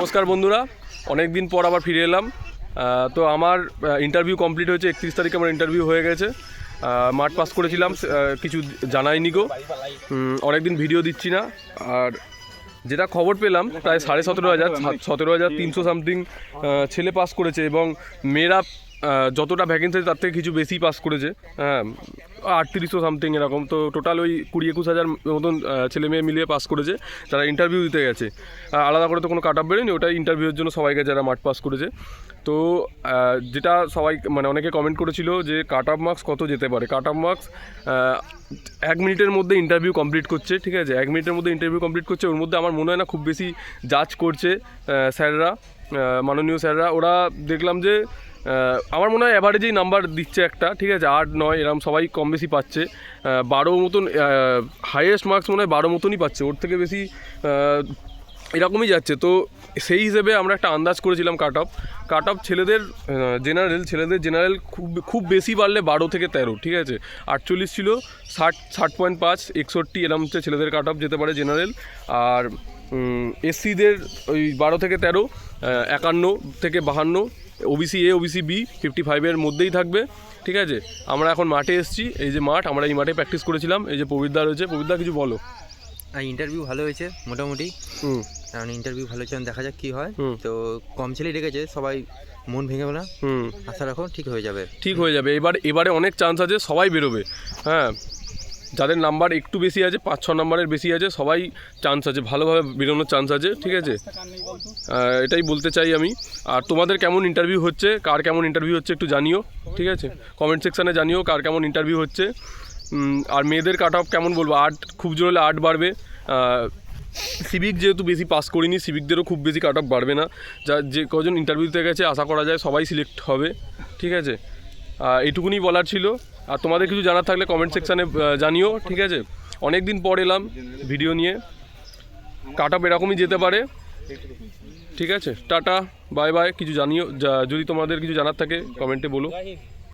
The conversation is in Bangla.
নমস্কার বন্ধুরা, অনেক দিন পর আবার ফিরে এলাম। তো আমার ইন্টারভিউ কমপ্লিট হয়েছে। 31 তারিখে আমার ইন্টারভিউ হয়ে গেছে। মাঠ পাস করেছিলাম, কিছু জানাইনি গো, অনেকদিন ভিডিও দিচ্ছি না। আর যেটা খবর পেলাম, প্রায় 17,300 সামথিং ছেলে পাস করেছে এবং মেয়েরা যতটা ভ্যাকেন্সি তার থেকে কিছু বেশি পাস করেছে। হ্যাঁ, 3800 সামথিং এরকম। তো টোটাল ওই 20-21 হাজার মতন ছেলে মেয়ে মিলিয়ে পাস করেছে, তারা ইন্টারভিউ দিতে গেছে। আলাদা করে তো কোনো কাট অফ বেরোয়নি, ওটা ইন্টারভিউর জন্য সবাইকে যারা মাঠ পাস করেছে। তো যেটা সবাই অনেকে কমেন্ট করেছিল যে কাট অফ মার্কস কত যেতে পারে। কাট অফ মার্কস 1 মিনিটের মধ্যে ইন্টারভিউ কমপ্লিট করছে, ঠিক আছে? 1 মিনিটের মধ্যে ইন্টারভিউ কমপ্লিট করছে। ওর মধ্যে আমার মনে হয় না খুব বেশি জাজ করছে স্যাররা, মাননীয় স্যাররা। ওরা দেখলাম যে আমার মনে হয় অ্যাভারেজেই নাম্বার দিচ্ছে একটা, ঠিক আছে? 8-9 এরকম সবাই কম বেশি পাচ্ছে। 12 মতন হাইয়েস্ট মার্কস মনে হয় 12 মতনই পাচ্ছে, ওর থেকে বেশি এরকমই যাচ্ছে। তো সেই হিসেবে আমরা একটা আন্দাজ করেছিলাম কাট অফ ছেলেদের জেনারেল খুব বেশি বাড়লে 12 থেকে 13, ঠিক আছে? 48 ছিল, 60.5, 61 এরকম হচ্ছে ছেলেদের কাট অফ যেতে পারে জেনারেল। আর এসসিদের ওই 12 থেকে 13, 51 থেকে 52, ওবিসি এ ওবিসি বি 55-এর মধ্যেই থাকবে, ঠিক আছে? আমরা এখন মাঠে এসেছি, এই যে মাঠ, আমরা এই মাঠে প্র্যাকটিস করেছিলাম। এই যে প্রবীরদা রয়েছে, প্রবীরদা কিছু বলো। ইন্টারভিউ ভালো হয়েছে মোটামুটি, কারণ ইন্টারভিউ ভালো হয়েছে, দেখা যাক কী হয়। তো কম ছেলেই রেখেছে, সবাই মন ভেঙে না, আশা রাখো ঠিক হয়ে যাবে। এবারে অনেক চান্স আছে, সবাই বেরোবে। হ্যাঁ, যাদের নাম্বার একটু বেশি আছে, 5-6 নাম্বারের বেশি আছে, সবাই চান্স আছে, ভালোভাবে বেরোনোর চান্স আছে, ঠিক আছে? এটাই বলতে চাই আমি। আর তোমাদের কেমন ইন্টারভিউ হচ্ছে, কার কেমন ইন্টারভিউ হচ্ছে একটু জানিও, ঠিক আছে? কমেন্ট সেকশানে জানিও কার কেমন ইন্টারভিউ হচ্ছে। আর মেয়েদের কাট অফ কেমন বলবো, 8 খুব জোর হলে 8 বাড়বে। সিভিক যেহেতু বেশি পাস করিনি, সিভিকদেরও খুব বেশি কাট অফ বাড়বে না। যে কজন ইন্টারভিউ দিতে গেছে আশা করা যায় সবাই সিলেক্ট হবে, ঠিক আছে? এইটুকুনি বলার ছিল। আর তোমাদের কিছু জানার থাকলে কমেন্ট সেকশানে জানিও, ঠিক আছে? অনেক দিন পর এলাম ভিডিও নিয়ে। কাট অফ এরকমই যেতে পারে, ঠিক আছে? Tata, bye bye. কিছু জানিও, যদি তোমাদের কিছু জানার থাকে কমেন্টে বলো।